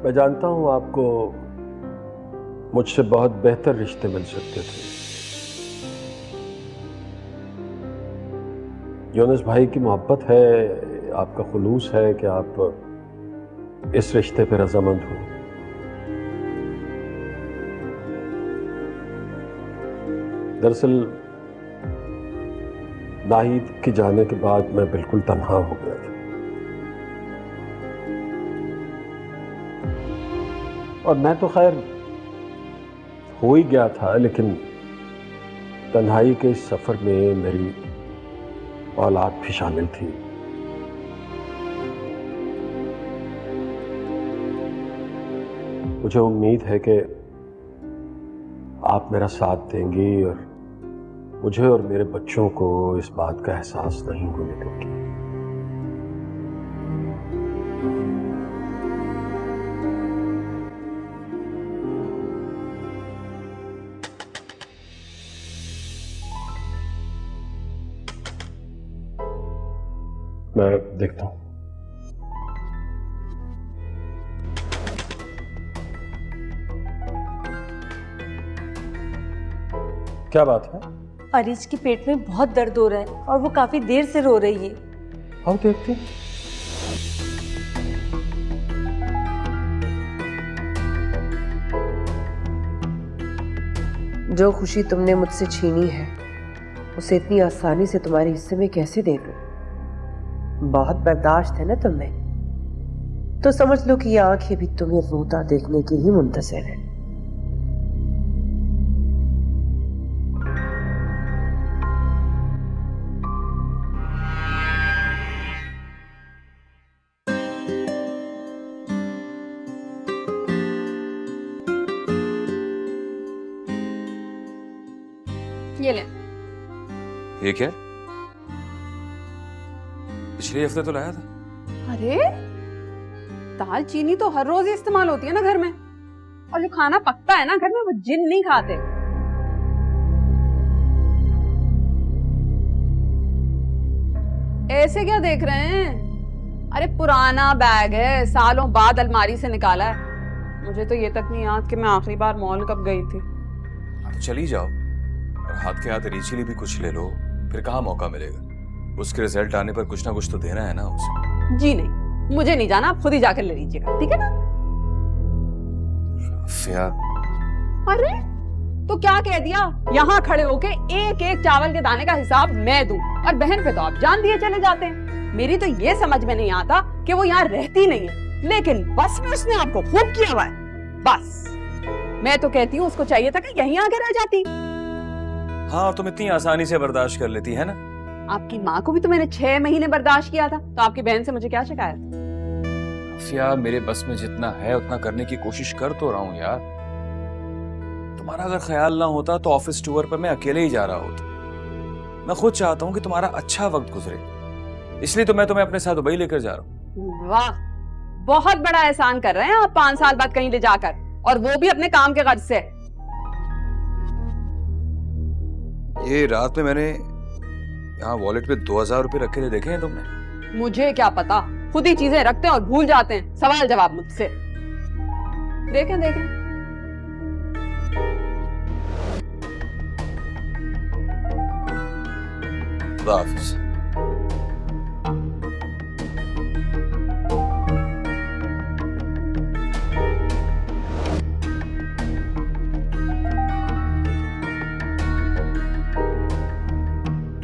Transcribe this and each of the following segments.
मैं जानता हूं आपको मुझसे बहुत बेहतर रिश्ते मिल सकते थे। यूनुस भाई की मोहब्बत है, आपका खुलूस है कि आप इस रिश्ते पर रजामंद हो। दरअसल नाहिद के जाने के बाद मैं बिल्कुल तन्हा हो गया था और मैं तो खैर हो ही गया था, लेकिन तन्हाई के इस सफर में मेरी औलाद भी शामिल थी। मुझे उम्मीद है कि आप मेरा साथ देंगी और मुझे और मेरे बच्चों को इस बात का एहसास नहीं होने देंगी। मैं देखता हूं। क्या बात है? अरीज के पेट में बहुत दर्द हो रहा है और वो काफी देर से रो रही है। आओ देखते। जो खुशी तुमने मुझसे छीनी है उसे इतनी आसानी से तुम्हारे हिस्से में कैसे दे दूं? बहुत बर्दाश्त है ना तुम्हें, तो समझ लो कि ये आंखें भी तुम्हें रोता देखने की ही मुंतज़िर है। ये ले। ये क्या? पिछले हफ्ते तो लाया था। अरे दाल चीनी तो हर रोज ही इस्तेमाल होती है ना घर में, और जो खाना पकता है ना घर में वो जिन नहीं खाते। ऐसे क्या देख रहे हैं? अरे पुराना बैग है, सालों बाद अलमारी से निकाला है। मुझे तो ये तक नहीं याद कि मैं आखिरी बार मॉल कब गई थी। तो चली जाओ और हाथ के हाथ रीची लिए भी कुछ ले लो, फिर कहाँ मौका मिलेगा? उसके रिजल्ट आने पर कुछ ना कुछ तो देना है ना उसे। जी नहीं, मुझे नहीं जाना, आप खुद ही जाकर ले लीजिएगा, ठीक है ना? अरे तो क्या कह दिया? यहाँ खड़े होके एक एक चावल के दाने का हिसाब मैं दूं, और बहन पे तो आप जान दिए चले जाते हैं। मेरी तो ये समझ में नहीं आता कि वो यहाँ रहती नहीं है, लेकिन बस में उसने आपको खूब किया हुआ है। बस मैं तो कहती हूँ उसको चाहिए था कि यहीं आके रह जाती। हाँ, तुम इतनी आसानी से बर्दाश्त कर लेती है ना। आपकी माँ को भी तो मैंने 6 महीने बर्दाश्त किया था, तो आपकी बहन से मुझे क्या शिकायत? अफिया, मेरे बस में जितना है उतना करने की कोशिश कर तो रहा हूँ यार। तुम्हारा अगर ख्याल ना होता तो ऑफिस टूर पर मैं अकेले ही जा रहा होता। मैं खुद चाहता हूँ कि तुम्हारा अच्छा वक्त गुजरे, इसलिए तो मैं तुम्हें अपने साथ दुबई लेकर जा रहा हूँ। वाह, बहुत बड़ा एहसान कर रहे हैं आप 5 साल बाद कहीं ले जाकर, और वो भी अपने काम के गर्ज से। ये रात में मैंने यहाँ वॉलेट में 2000 रुपए रखे थे, देखे हैं तुमने? मुझे क्या पता, खुद ही चीजें रखते हैं और भूल जाते हैं। सवाल जवाब मुझसे। देखें देखें। खुदा हाफिज।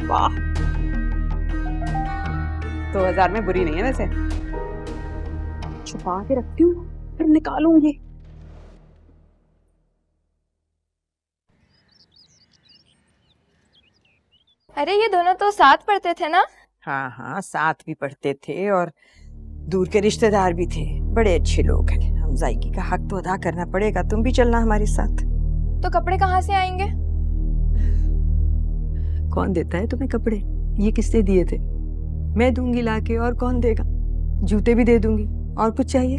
वाह, 2000 में बुरी नहीं है वैसे। छुपा के रखती हूँ, फिर निकालूंगी। अरे ये दोनों तो साथ पढ़ते थे ना? हाँ हाँ, साथ भी पढ़ते थे और दूर के रिश्तेदार भी थे। बड़े अच्छे लोग हैं। हम जायकी का हक तो अदा करना पड़ेगा, तुम भी चलना हमारे साथ। तो कपड़े कहाँ से आएंगे? कौन देता है तुम्हें कपड़े? ये किसने दिए थे? मैं दूंगी लाके, और कौन देगा? जूते भी दे दूंगी। और कुछ चाहिए?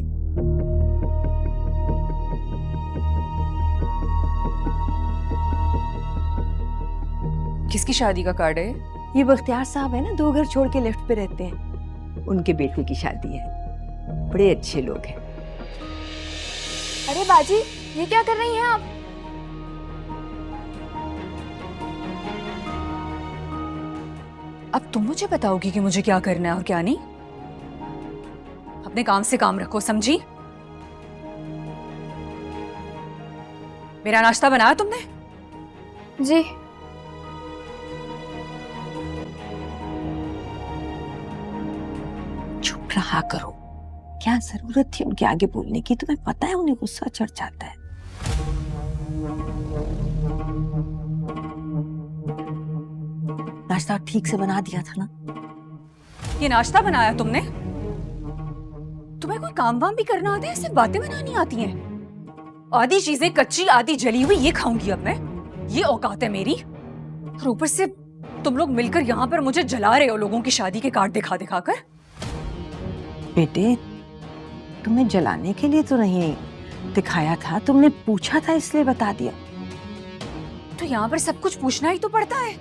किसकी शादी का कार्ड है? ये बख्तियार साहब है ना, 2 घर छोड़ के लेफ्ट पे रहते हैं, उनके बेटे की शादी है। बड़े अच्छे लोग हैं। अरे बाजी, ये क्या कर रही हैं आप? अब तुम मुझे बताओगी कि मुझे क्या करना है और क्या नहीं। अपने काम से काम रखो, समझी? मेरा नाश्ता बनाया तुमने? जी। चुप रहा करो, क्या जरूरत थी उनके आगे बोलने की? तुम्हें पता है उन्हें गुस्सा चढ़ जाता है। नाश्ता ठीक से बना दिया था ना? ये नाश्ता बनाया तुमने? तुम्हें कोई काम वाम भी करना आता है? सिर्फ बातें बनानी आती हैं? आधी चीजें कच्ची आधी जली हुई ये खाऊंगी अब मैं? ये औकात है मेरी? और ऊपर से तुम लोग मिलकर यहाँ पर मुझे जला रहे हो लोगों की शादी के कार्ड दिखा दिखा कर। बेटे, तुम्हें जलाने के लिए तो नहीं दिखाया था, तुमने पूछा था इसलिए बता दिया। तो यहाँ पर सब कुछ पूछना ही तो पड़ता है।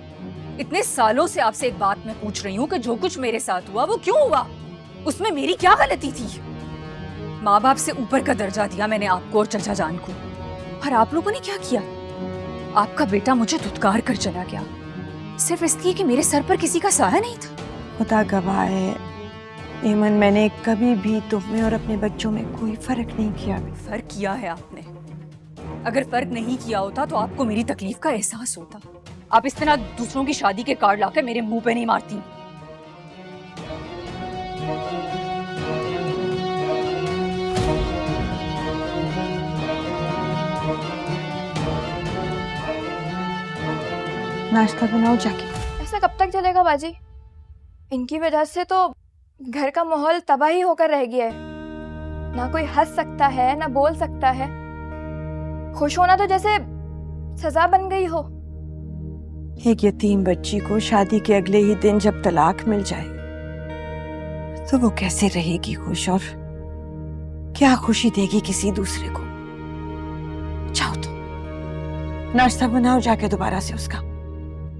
इतने सालों से आपसे एक बात मैं पूछ रही हूँ कि जो कुछ मेरे साथ हुआ वो क्यों हुआ? उसमें मेरी क्या गलती थी? माँ बाप से ऊपर का दर्जा दिया मैंने आपको और चचा जान को, और आप लोगों ने क्या किया? आपका बेटा मुझे धुतकार कर चला गया सिर्फ इसलिए कि मेरे सर पर किसी का साया नहीं था। खुदा गवाह है ईमन, मैंने कभी भी तुम में और अपने बच्चों में कोई फर्क नहीं किया। फर्क किया है आपने। अगर फर्क नहीं किया होता तो आपको मेरी तकलीफ का एहसास होता। आप इस तरह दूसरों की शादी के कार्ड लाकर मेरे मुंह पे नहीं मारती। नाश्ता बनाओ जाके। ऐसा कब तक चलेगा बाजी? इनकी वजह से तो घर का माहौल तबाही होकर रह गया है। ना कोई हंस सकता है ना बोल सकता है। खुश होना तो जैसे सजा बन गई हो। एक यतीम बच्ची को शादी के अगले ही दिन जब तलाक मिल जाए तो वो कैसे रहेगी खुश, और क्या खुशी देगी किसी दूसरे को? जाओ तो नाश्ता बनाओ जाके दोबारा से उसका,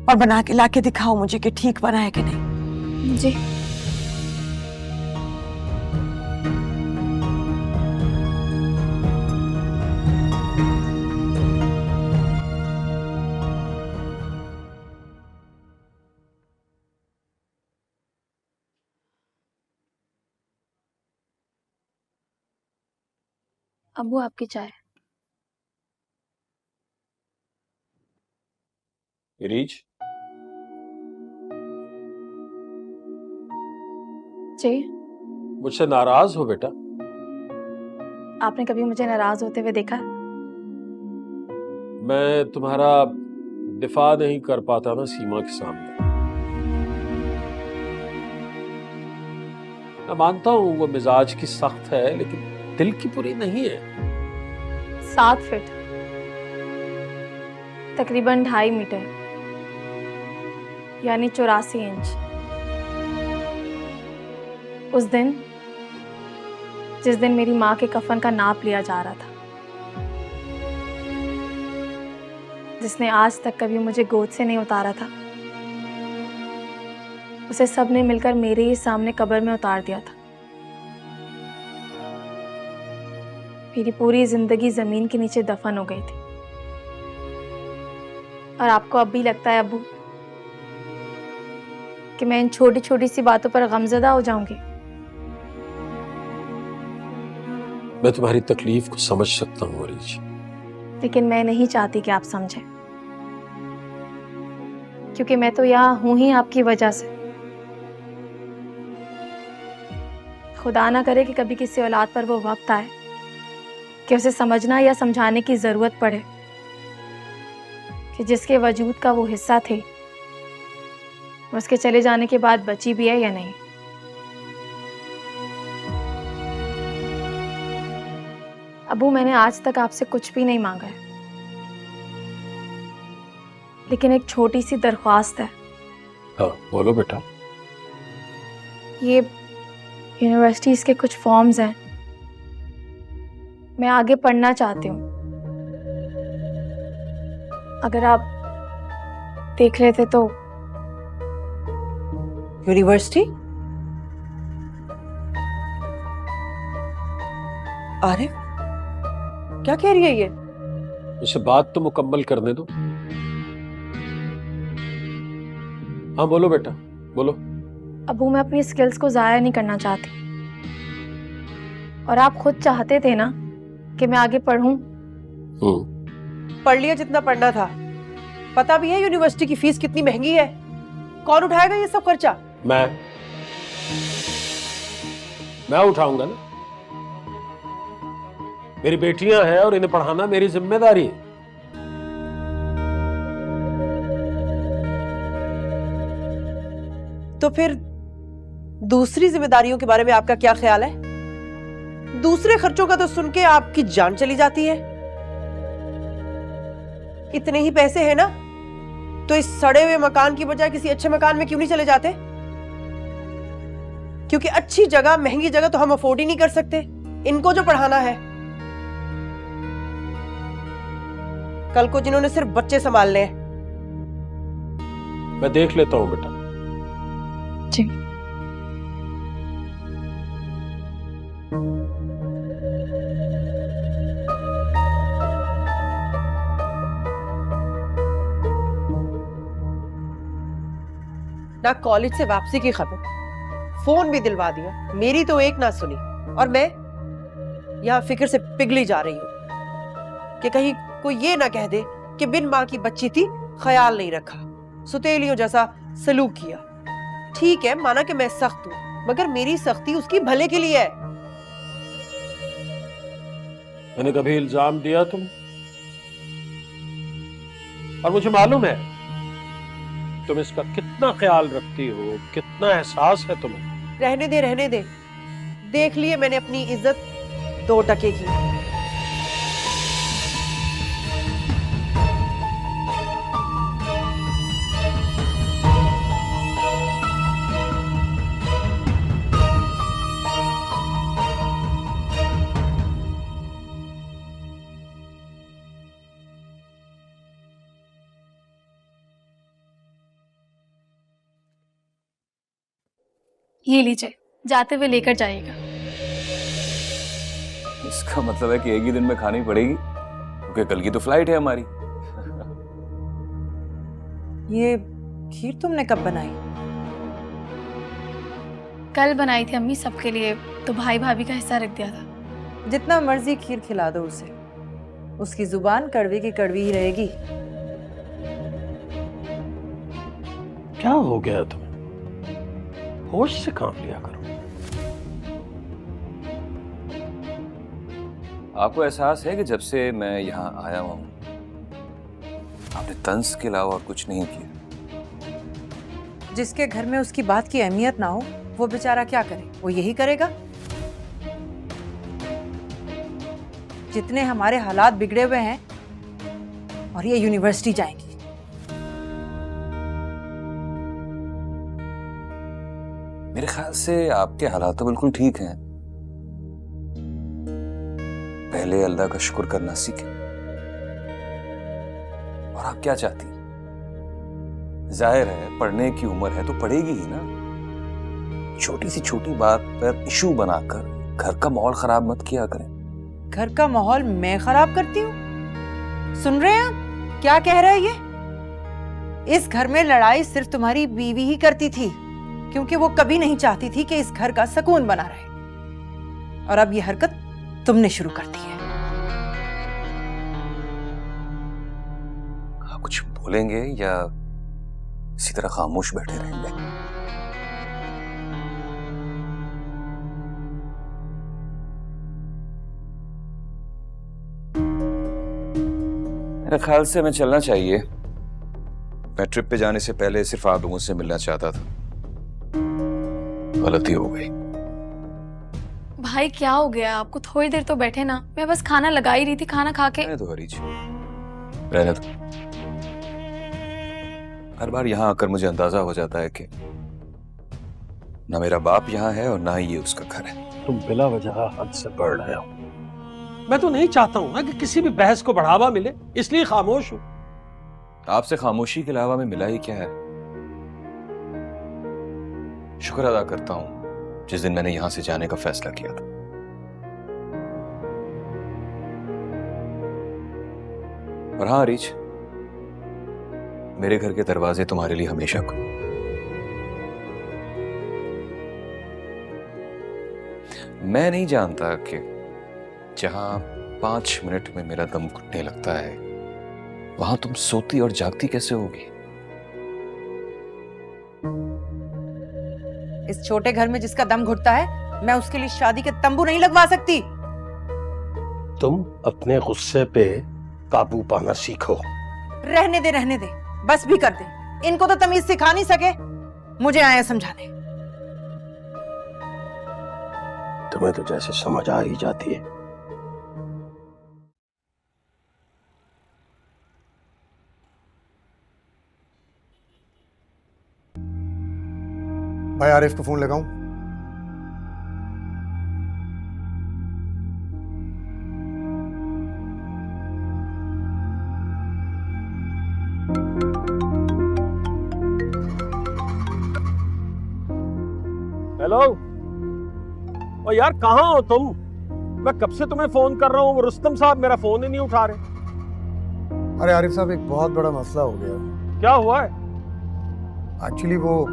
और बना के लाके दिखाओ मुझे कि ठीक बना है कि नहीं। जी। अब्बू आपकी चाय। रीच, जी। मुझसे नाराज हो बेटा? आपने कभी मुझे नाराज होते हुए देखा? मैं तुम्हारा दिफा नहीं कर पाता ना सीमा के सामने। मैं मानता हूं वो मिजाज की सख्त है, लेकिन दिल की पूरी नहीं है। 7 फीट, तकरीबन 2.5 मीटर, यानी 84 इंच। उस दिन जिस दिन मेरी माँ के कफन का नाप लिया जा रहा था, जिसने आज तक कभी मुझे गोद से नहीं उतारा था, उसे सबने मिलकर मेरे ही सामने कब्र में उतार दिया था। मेरी पूरी जिंदगी जमीन के नीचे दफन हो गई थी। और आपको अब भी लगता है अब्बू कि मैं इन छोटी छोटी सी बातों पर गमजदा हो जाऊंगी? मैं तुम्हारी तकलीफ को समझ सकता हूँ रीच, लेकिन मैं नहीं चाहती कि आप समझें, क्योंकि मैं तो यहाँ हूं ही आपकी वजह से। खुदा ना करे कि कभी किसी औलाद पर वो वक्त आए कि उसे समझना या समझाने की जरूरत पड़े कि जिसके वजूद का वो हिस्सा थे, उसके चले जाने के बाद बची भी है या नहीं। अबू, मैंने आज तक आपसे कुछ भी नहीं मांगा है, लेकिन एक छोटी सी दरख्वास्त है। हाँ बोलो बेटा। ये यूनिवर्सिटीज के कुछ फॉर्म्स हैं, मैं आगे पढ़ना चाहती हूँ। अगर आप देख लेते तो। यूनिवर्सिटी? अरे क्या कह रही है ये? इसे बात तो मुकम्मल करने दो। हाँ बोलो बेटा, बोलो। अबू, मैं अपनी स्किल्स को ज़ाया नहीं करना चाहती, और आप खुद चाहते थे ना कि मैं आगे पढ़ूं। पढ़ लिया जितना पढ़ना था। पता भी है यूनिवर्सिटी की फीस कितनी महंगी है। कौन उठाएगा ये सब खर्चा? मैं उठाऊंगा ना। मेरी बेटियां हैं और इन्हें पढ़ाना मेरी जिम्मेदारी है। तो फिर दूसरी जिम्मेदारियों के बारे में आपका क्या ख्याल है? दूसरे खर्चों का तो सुन के आपकी जान चली जाती है। इतने ही पैसे हैं ना, तो इस सड़े हुए मकान की बजाय किसी अच्छे मकान में क्यों नहीं चले जाते? क्योंकि अच्छी जगह, महंगी जगह तो हम अफोर्ड ही नहीं कर सकते इनको जो पढ़ाना है। कल को जिन्होंने सिर्फ बच्चे संभालने हैं। मैं देख लेता हूं बेटा। जी। ना कॉलेज से वापसी की खबर, फोन भी दिलवा दिया, मेरी तो एक ना सुनी, और मैं यहां फिक्र से पिघली जा रही हूं कि कहीं कोई ये ना कह दे कि बिन मां की बच्ची थी, ख्याल नहीं रखा, सुतेलियों जैसा सलूक किया। ठीक है, माना कि मैं सख्त हूं, मगर मेरी सख्ती उसकी भले के लिए है। मैंने कभी इल्जाम दिया तुम? और मुझे मालूम है तुम इसका कितना ख्याल रखती हो, कितना एहसास है तुम्हें। रहने दे, रहने दे। देख लिए मैंने अपनी इज्जत 2 टके की। ये लीजिए, जाते हुए लेकर जाइएगा। इसका मतलब है कि एक ही दिन में खानी पड़ेगी, क्योंकि कल की तो फ्लाइट है हमारी। ये खीर तुमने कब बनाई? कल बनाई थी अम्मी सबके लिए, तो भाई भाभी का हिस्सा रख दिया था। जितना मर्जी खीर खिला दो उसे, उसकी जुबान कड़वी की कड़वी ही रहेगी। क्या हो गया तुम्हें? होश से काम लिया करो। आपको एहसास है कि जब से मैं यहाँ आया हूँ आपने तंज के अलावा और कुछ नहीं किया। जिसके घर में उसकी बात की अहमियत ना हो, वो बेचारा क्या करे? वो यही करेगा। जितने हमारे हालात बिगड़े हुए हैं, और ये यूनिवर्सिटी जाएंगी। मेरे ख्याल से आपके हालात तो बिल्कुल ठीक हैं। पहले अल्लाह का शुक्र करना सीखें। और आप क्या चाहती? जाहिर है पढ़ने की उम्र है तो पढ़ेगी ही ना। छोटी सी छोटी बात पर इशू बनाकर घर का माहौल खराब मत किया करें। घर का माहौल मैं खराब करती हूँ? सुन रहे हैं आप क्या कह रहा है ये? इस घर में लड़ाई सिर्फ तुम्हारी बीवी ही करती थी, क्योंकि वो कभी नहीं चाहती थी कि इस घर का सुकून बना रहे। और अब ये हरकत तुमने शुरू कर दी है। आप कुछ बोलेंगे या इसी तरह खामोश बैठे रहेंगे? मेरे ख्याल से मैं चलना चाहिए। मैं ट्रिप पे जाने से पहले सिर्फ आप लोगों से मिलना चाहता था। गलती हो गई। भाई क्या हो गया आपको? थोड़ी देर तो बैठे ना, मैं बस खाना लगा ही रही थी, खाना खा के। रहने दो हरीज, रहने दो। हर बार यहाँ आकर मुझे अंदाजा हो जाता है कि ना मेरा बाप यहाँ है और ना ही ये उसका घर है। तुम बिला वजह हद से बढ़ रहे हो। मैं तो नहीं चाहता हूं ना कि किसी भी बहस को बढ़ावा मिले, इसलिए खामोश हूं। आपसे खामोशी के अलावा में मिला ही क्या है? शुक्र अदा करता हूं जिस दिन मैंने यहां से जाने का फैसला किया था। और हाँ रीच, मेरे घर के दरवाजे तुम्हारे लिए हमेशा खुले। मैं नहीं जानता कि जहां 5 मिनट में मेरा दम घुटने लगता है, वहां तुम सोती और जागती कैसे होगी? इस छोटे घर में जिसका दम घुटता है, मैं उसके लिए शादी के तंबू नहीं लगवा सकती। तुम अपने गुस्से पे काबू पाना सीखो। रहने दे, बस भी कर दे। इनको तो तमीज सिखा नहीं सके, मुझे आया समझाने। तुम्हें तो जैसे समझ आ ही जाती है। भाई आरिफ को फोन लगाऊं? हेलो। ओ यार, कहाँ हो तुम? मैं कब से तुम्हें फोन कर रहा हूँ, रुस्तम साहब मेरा फोन ही नहीं उठा रहे। अरे आरिफ साहब, एक बहुत बड़ा मसला हो गया। क्या हुआ है? एक्चुअली वो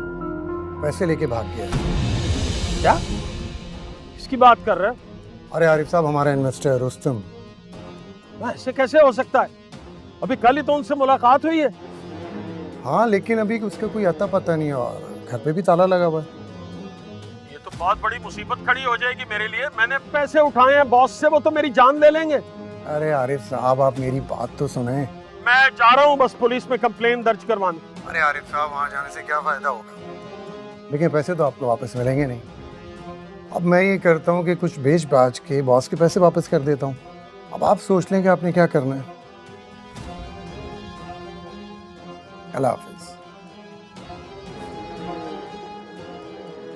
पैसे लेके भाग गया। क्या? इसकी बात कर रहे हो? अरे आरिफ साहब, हमारा इन्वेस्टर रुस्तम। ऐसे कैसे हो सकता है? अभी कल ही तो उनसे मुलाकात हुई है। हाँ, लेकिन अभी उसका कोई अता पता नहीं है और घर पे भी ताला लगा हुआ है। ये तो बहुत बड़ी मुसीबत खड़ी हो जाएगी मेरे लिए। मैंने पैसे उठाए हैं बॉस से, वो तो मेरी जान ले लेंगे। अरे आरिफ साहब, आप मेरी बात तो सुने। मैं जा रहा हूँ बस पुलिस में कंप्लेन दर्ज करवाने। अरे आरिफ साहब, वहाँ जाने से क्या फायदा होगा? लेकिन पैसे तो आपको वापस मिलेंगे नहीं। अब मैं ये करता हूँ कि कुछ बेच बाच के बॉस के पैसे वापस कर देता हूँ। अब आप सोच लें कि आपने क्या करना है। अल्लाह हाफिज।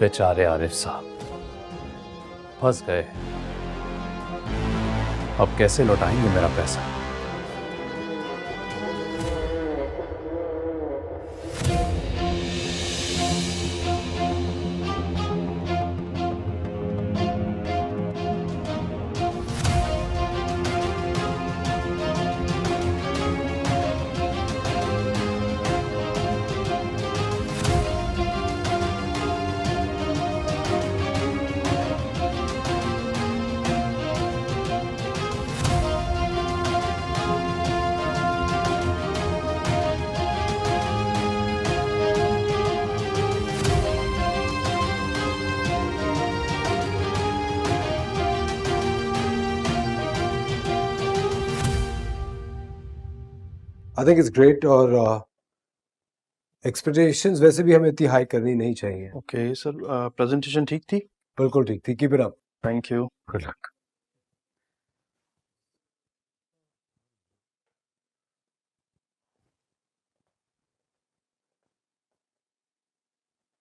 बेचारे आरिफ साहब फंस गए। अब कैसे लौटाएंगे मेरा पैसा? I think it's great. और एक्सपेक्टेशंस वैसे भी हमें इतनी हाई करनी नहीं चाहिए। ओके सर, प्रेजेंटेशन ठीक थी? बिल्कुल ठीक थी। Keep it up. Thank you. Good luck.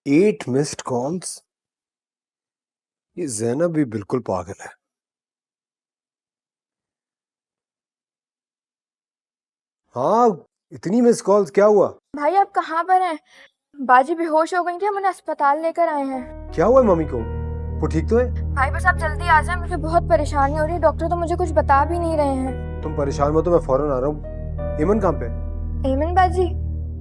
Eight missed calls. ये ज़ैनब भी बिल्कुल पागल है। हाँ, इतनी मिस कॉल्स, क्या हुआ? भाई आप कहाँ पर हैं? बाजी बेहोश हो गई थी, हम उन्हें अस्पताल लेकर आए हैं। क्या हुआ है मम्मी को? वो ठीक तो है? भाई बस आप जल्दी आ जाएं, मुझे बहुत परेशानी हो रही है। डॉक्टर तो मुझे कुछ बता भी नहीं रहे हैं। तुम परेशान मत हो, मैं फौरन आ रहा हूँ। एमन कहाँ पे? एमन बाजी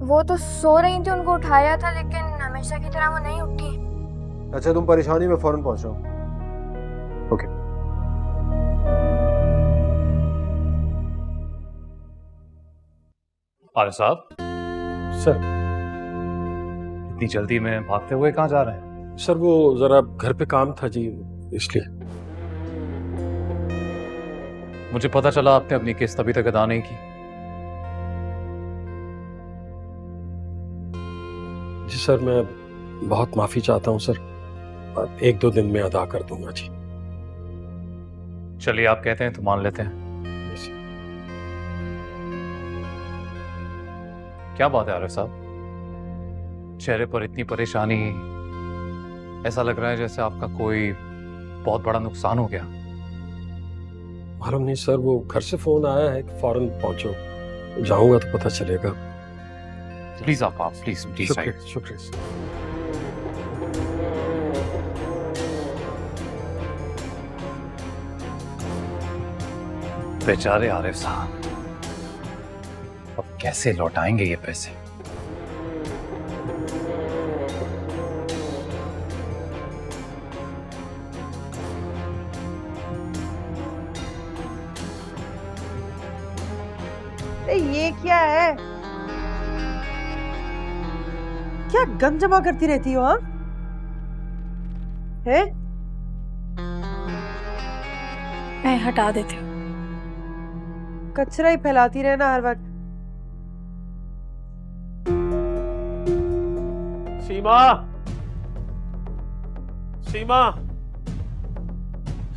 वो तो सो रही थी, उनको उठाया था लेकिन हमेशा की तरह वो नहीं उठी। अच्छा, तुम परेशानी में फौरन पहुंच रहा हूँ। ओके। आरिफ साहब, सर। इतनी जल्दी में भागते हुए कहाँ जा रहे हैं? सर वो जरा घर पे काम था जी, इसलिए। मुझे पता चला आपने अपनी किस्त अभी तक अदा नहीं की। जी सर, मैं बहुत माफी चाहता हूँ सर। 1-2 दिन में अदा कर दूंगा जी। चलिए, आप कहते हैं तो मान लेते हैं। क्या बात है आरिफ साहब, चेहरे पर इतनी परेशानी, ऐसा लग रहा है जैसे आपका कोई बहुत बड़ा नुकसान हो गया। मालूम नहीं सर, वो घर से फोन आया है कि फौरन पहुंचो। जाऊंगा तो पता चलेगा। प्लीज आप प्लीज शुक्रिया शुक्रिया। बेचारे आरिफ साहब, कैसे लौटाएंगे ये पैसे? ये क्या है? क्या गंद जमा करती रहती हो आप? है? मैं हटा देती हूँ। कचरा ही फैलाती रहना हर वक्त। सीमा, सीमा,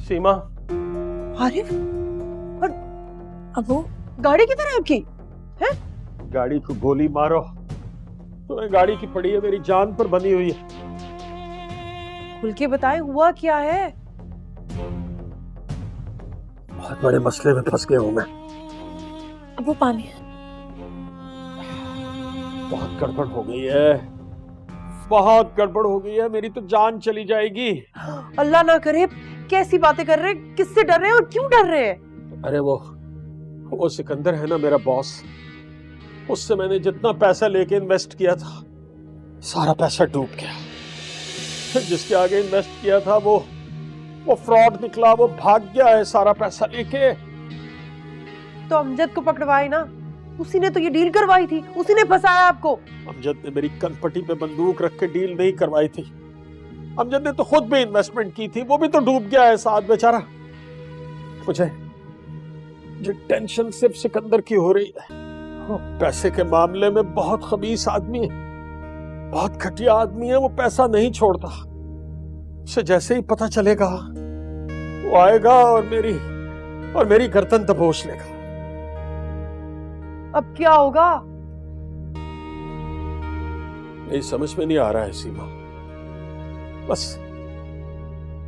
सीमा। अरे अबू, गाड़ी किधर है आपकी? है? गाड़ी को गोली मारो। तुम्हें गाड़ी की पड़ी है, मेरी जान पर बनी हुई है। खुल के बताए हुआ क्या है? बहुत बड़े मसले में फंस गया हूं मैं। अबू पानी। बहुत गड़बड़ हो गई है, बहुत गड़बड़ हो गई है, मेरी तो जान चली जाएगी। अल्लाह ना करे। कैसी बातें कर रहे हैं? किससे डर रहे हैं और क्यों डर रहे हैं? अरे वो सिकंदर है ना मेरा बॉस, उससे मैंने जितना पैसा लेके इन्वेस्ट किया था सारा पैसा डूब गया। जिसके आगे इन्वेस्ट किया था वो फ्रॉड निकला, वो भाग गया है सारा पैसा लेके। तो अमजद को पकड़वाए ना, उसी ने तो ये डील करवाई थी, उसी ने फंसाया आपको। अमजद ने मेरी कनपटी पे बंदूक रख के डील नहीं करवाई थी। अमजद ने तो खुद भी इन्वेस्टमेंट की थी, वो भी तो डूब गया है साथ बेचारा। मुझे टेंशन सिर्फ सिकंदर की हो रही है। वो पैसे के मामले में बहुत खबीस आदमी है, बहुत घटिया आदमी है, वो पैसा नहीं छोड़ता। उसे जैसे ही पता चलेगा वो आएगा और मेरी गर्दन दबोच लेगा। अब क्या होगा? नहीं समझ में नहीं आ रहा है सीमा। बस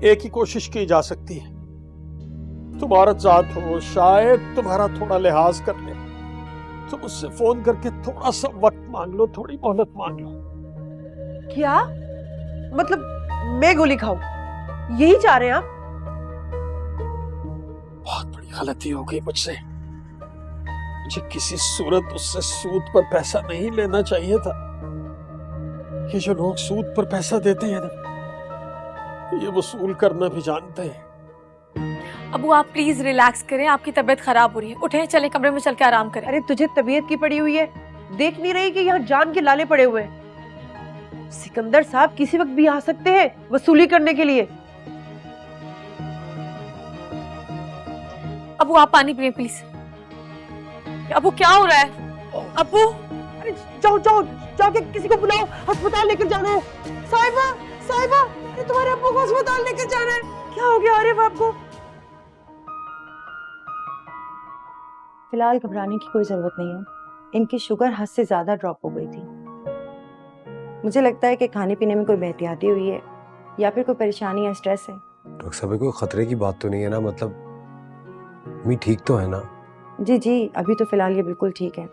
एक ही कोशिश की जा सकती है, तुम्हारा जात हो, शायद तुम्हारा थोड़ा लिहाज कर ले। तुम उससे फोन करके थोड़ा सा वक्त मांग लो, थोड़ी मोहलत मांग लो। क्या मतलब मैं गोली खाऊं? यही चाह रहे हैं आप? बहुत बड़ी गलती हो गई मुझसे। मुझे किसी सूरत उससे सूद पर पैसा नहीं लेना चाहिए था। ये जो लोग सूद पर पैसा देते हैं ना, ये वसूल करना भी जानते हैं। अबू आप प्लीज रिलैक्स करें, आपकी तबीयत खराब हो रही है। उठें, चले कमरे में चल के आराम करें। अरे तुझे तबीयत की पड़ी हुई है, देख नहीं रही कि यहाँ जान के लाले पड़े हुए हैं? सिकंदर साहब किसी वक्त भी आ सकते हैं वसूली करने के लिए। अबू आप पानी पिए प्लीज। अबू क्या हो रहा है? अबू अरे जाओ जाओ जाके किसी को बुलाओ, अस्पताल लेकर जाना है। साहिबा साहिबा, अरे तुम्हारे अब्बू को अस्पताल लेकर जाना है। क्या हो गया आरिफ आपको? फिलहाल घबराने की कोई जरूरत नहीं है। इनकी शुगर हद से ज्यादा ड्रॉप हो गई थी। मुझे लगता है कि खाने पीने में कोई बेहतियाती हुई है या फिर कोई परेशानी या स्ट्रेस है। डॉक्टर साहब कोई खतरे की बात तो नहीं है ना? मतलब मी ठीक तो है ना? जी जी, अभी तो फिलहाल ये बिल्कुल ठीक है।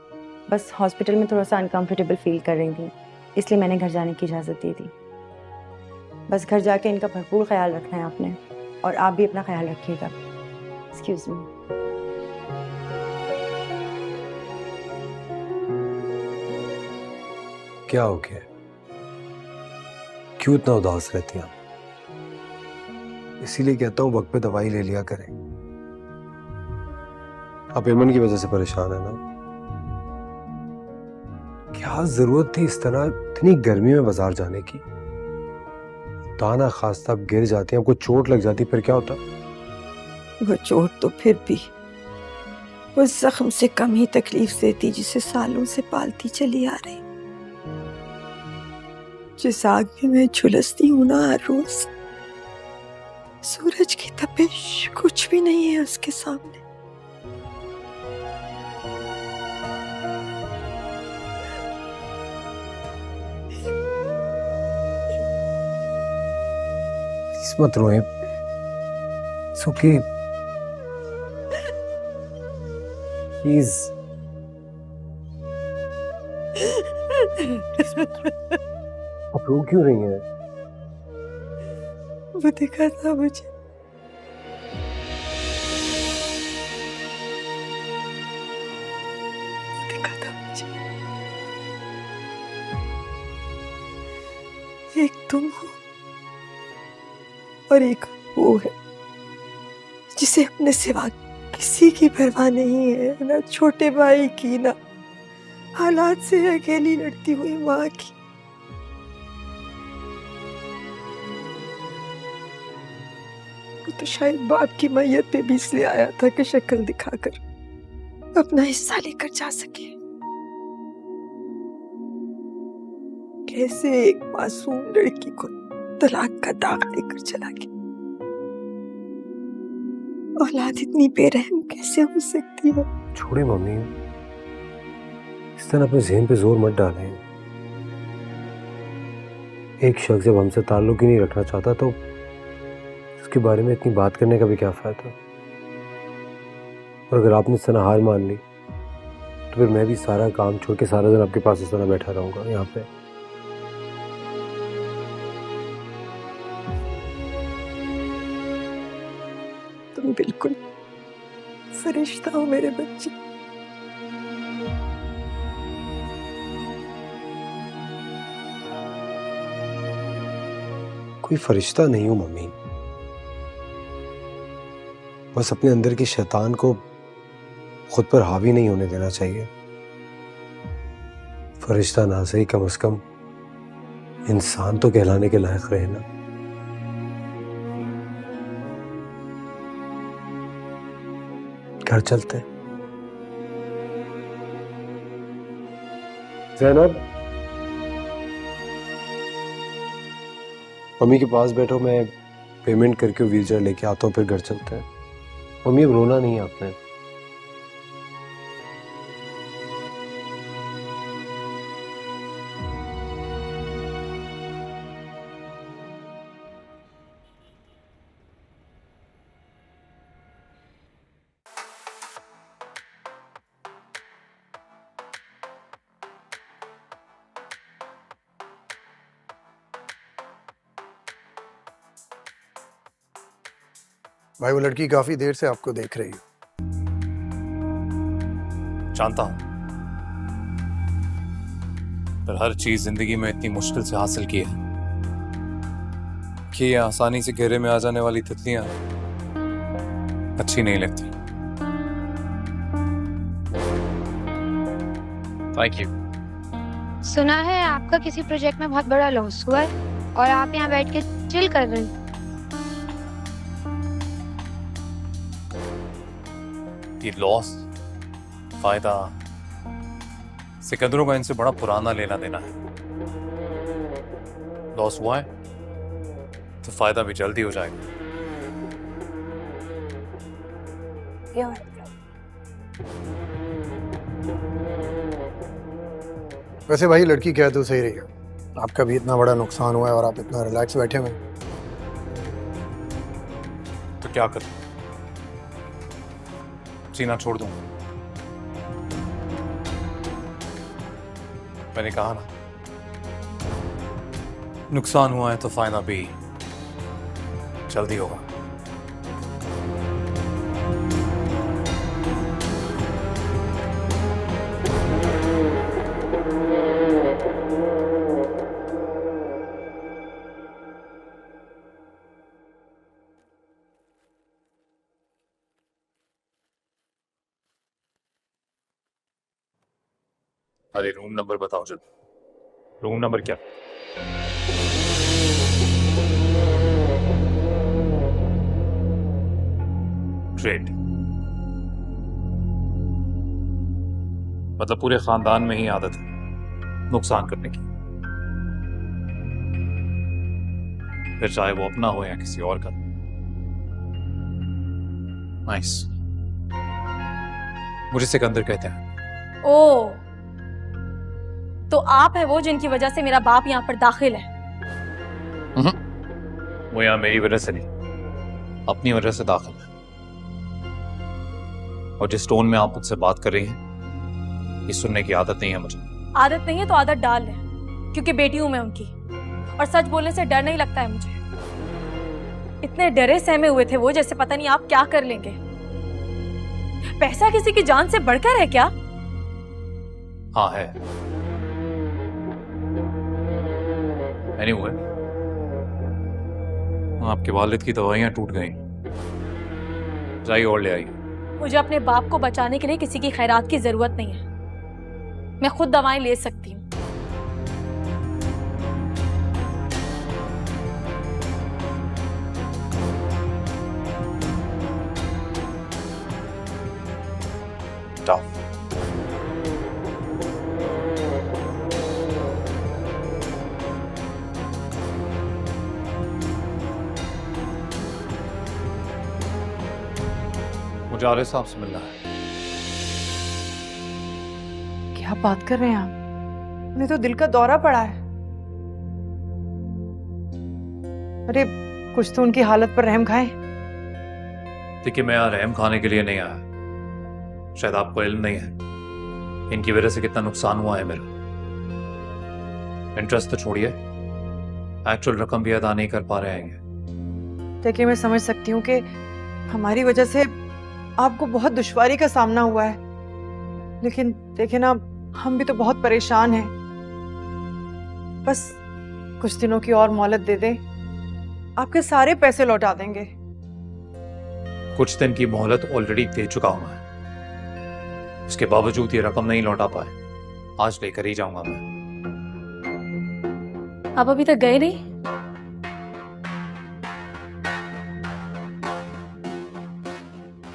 बस हॉस्पिटल में थोड़ा सा अनकंफर्टेबल फील कर रही थी, इसलिए मैंने घर जाने की इजाज़त दी थी। बस घर जाके इनका भरपूर ख्याल रखना है आपने, और आप भी अपना ख्याल रखिएगा। Excuse me. क्या हो गया? क्यों इतना उदास रहती हैं? इसीलिए कहता हूँ वक्त पे दवाई ले लिया करें। आप इमन की वजह से परेशान है ना? क्या जरूरत थी इस तरह इतनी गर्मी में बाजार जाने की? ताना खास्ता आप गिर जाती हैं, आपको चोट लग जाती, फिर क्या होता? वो चोट तो फिर भी उस जख्म से कम ही तकलीफ देती जिसे सालों से पालती चली आ रही, जिस आग में मैं झुलसती हूं ना हर रोज। सूरज की तपिश कुछ भी नहीं है उसके सामने। प्लीज मत रोएं। सुखी प्लीज। आप रो क्यों रही हैं? वो दिखा था मुझे, दिखा था मुझे। तुम हो और एक वो है जिसे अपने सिवा किसी की परवाह नहीं है, ना छोटे भाई की, ना हालात से अकेली लड़ती हुई माँ की। वो तो शायद बाप की मैयत पे भी इसलिए आया था कि शक्ल दिखाकर अपना हिस्सा लेकर जा सके। कैसे एक मासूम लड़की को तलाक का दाग देकर चला गया। औलाद इतनी बेरहम कैसे हो सकती है? छोड़े मम्मी, इस तरह अपने ज़हन पे जोर मत डालें। एक शख्स जब हमसे ताल्लुक ही नहीं रखना चाहता तो उसके बारे में इतनी बात करने का भी क्या फायदा। और अगर आपने इस तरह हार मान ली तो फिर मैं भी सारा काम छोड़ के सारा दिन आपके पास इस तरह बैठा रहूंगा यहाँ पे। तुम बिल्कुल फरिश्ता हो मेरे बच्चे। कोई फरिश्ता नहीं हूं मम्मी, बस अपने अंदर के शैतान को खुद पर हावी नहीं होने देना चाहिए। फरिश्ता ना सही, कम से कम इंसान तो कहलाने के लायक रहे ना। घर चलते हैं। ज़ैनब, मम्मी के पास बैठो, मैं पेमेंट करके व्हीलचेयर लेके आता हूँ, फिर घर चलते हैं। मम्मी अब रोना नहीं है आपने। भाई वो लड़की काफी देर से आपको देख रही है। जानता हूं, पर हर चीज जिंदगी में इतनी मुश्किल से हासिल की है कि ये आसानी से घेरे में आ जाने वाली तितलियां अच्छी नहीं लगती। Thank you. सुना है आपका किसी प्रोजेक्ट में बहुत बड़ा लॉस हुआ है और आप यहाँ बैठ के चिल कर रहे हैं। ये लॉस, फायदा, सिकंदरों का इनसे बड़ा पुराना लेना देना है। लॉस हुआ है तो फायदा भी जल्दी हो जाएगा। वैसे भाई लड़की कह तो सही रही है, आपका भी इतना बड़ा नुकसान हुआ है और आप इतना रिलैक्स बैठे हुए हैं। तो क्या करूं? जीना छोड़ दूं? मैंने कहा ना, नुकसान हुआ है तो फायदा भी जल्दी होगा। अरे रूम नंबर बताओ जल्दी। रूम नंबर क्या? ट्रेड, मतलब पूरे खानदान में ही आदत है नुकसान करने की, फिर चाहे वो अपना हो या किसी और का। नाइस। मुझे सिकंदर कहते हैं। ओ, तो आप है वो जिनकी वजह से मेरा बाप यहाँ पर दाखिल है? वो यहाँ मेरी वजह से नहीं, अपनी वजह से दाखिल है। और जिस टोन में आप मुझसे बात कर रही हैं, ये सुनने की आदत नहीं है मुझे। आदत नहीं है तो आदत डाल ले, क्योंकि बेटी हूं मैं उनकी, और सच बोलने से डर नहीं लगता है मुझे। इतने डरे सहमे हुए थे वो, जैसे पता नहीं आप क्या कर लेंगे। पैसा किसी की जान से बढ़कर है क्या? हाँ है। एनीवे, आपके वालिद की दवाइयाँ टूट गई, जाइए और ले आइए। मुझे अपने बाप को बचाने के लिए किसी की खैरात की जरूरत नहीं है, मैं खुद दवाएं ले सकती हूँ। मुझे आरिफ साहब से मिलना है। क्या बात कर रहे हैं आप? उन्हें तो दिल का दौरा पड़ा है। अरे कुछ तो उनकी हालत पर रहम खाएं। देखिए, मैं यहाँ रहम खाने के लिए नहीं आया, शायद आपको इल्म नहीं है इनकी वजह से कितना नुकसान हुआ है मेरा। इंटरेस्ट तो छोड़िए, एक्चुअल रकम भी अदा नहीं कर पा रहे हैं। देखिए, मैं समझ सकती हूँ कि हमारी वजह से आपको बहुत दुश्वारी का सामना हुआ है, लेकिन देखिए ना, हम भी तो बहुत परेशान हैं। बस कुछ दिनों की और मोहलत दे दें, आपके सारे पैसे लौटा देंगे। कुछ दिन की मोहलत ऑलरेडी दे चुका हूं मैं, उसके बावजूद ये रकम नहीं लौटा पाए। आज लेकर ही जाऊंगा मैं। आप अभी तक गए नहीं?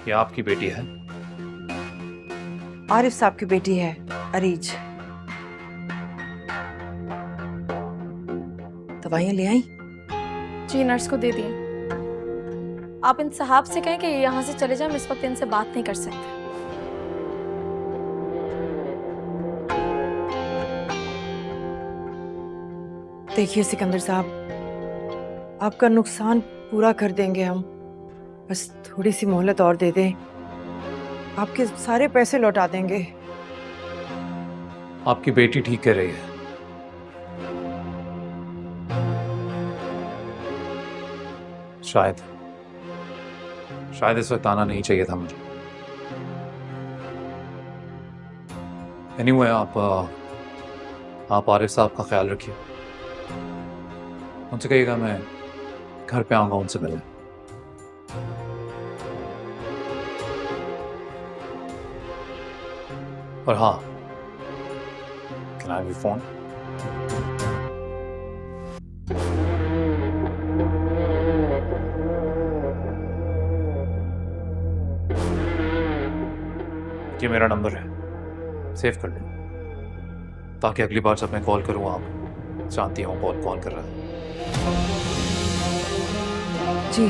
ये आपकी बेटी है? आरिफ साहब की बेटी है, अरीज। दवाइयाँ ले आई? जी, नर्स को दे दिए। आप इन साहब से कहें कि यहाँ से चले जाएं, हम इस वक्त इनसे बात नहीं कर सकते। देखिए सिकंदर साहब, आपका नुकसान पूरा कर देंगे हम, बस थोड़ी सी मोहलत और दे दें, आपके सारे पैसे लौटा देंगे। आपकी बेटी ठीक कह रही है। शायद इस वक्त आना नहीं चाहिए था मुझे। एनीवे, आप आरिफ साहब का ख्याल रखिए। उनसे कहिएगा मैं घर पे आऊंगा उनसे मिलने। और हाँ, can I have your phone? ये मेरा नंबर है, सेव कर लो, ताकि अगली बार जब मैं कॉल करूँ आप जानती हूँ कौन कॉल कर रहा है। जी।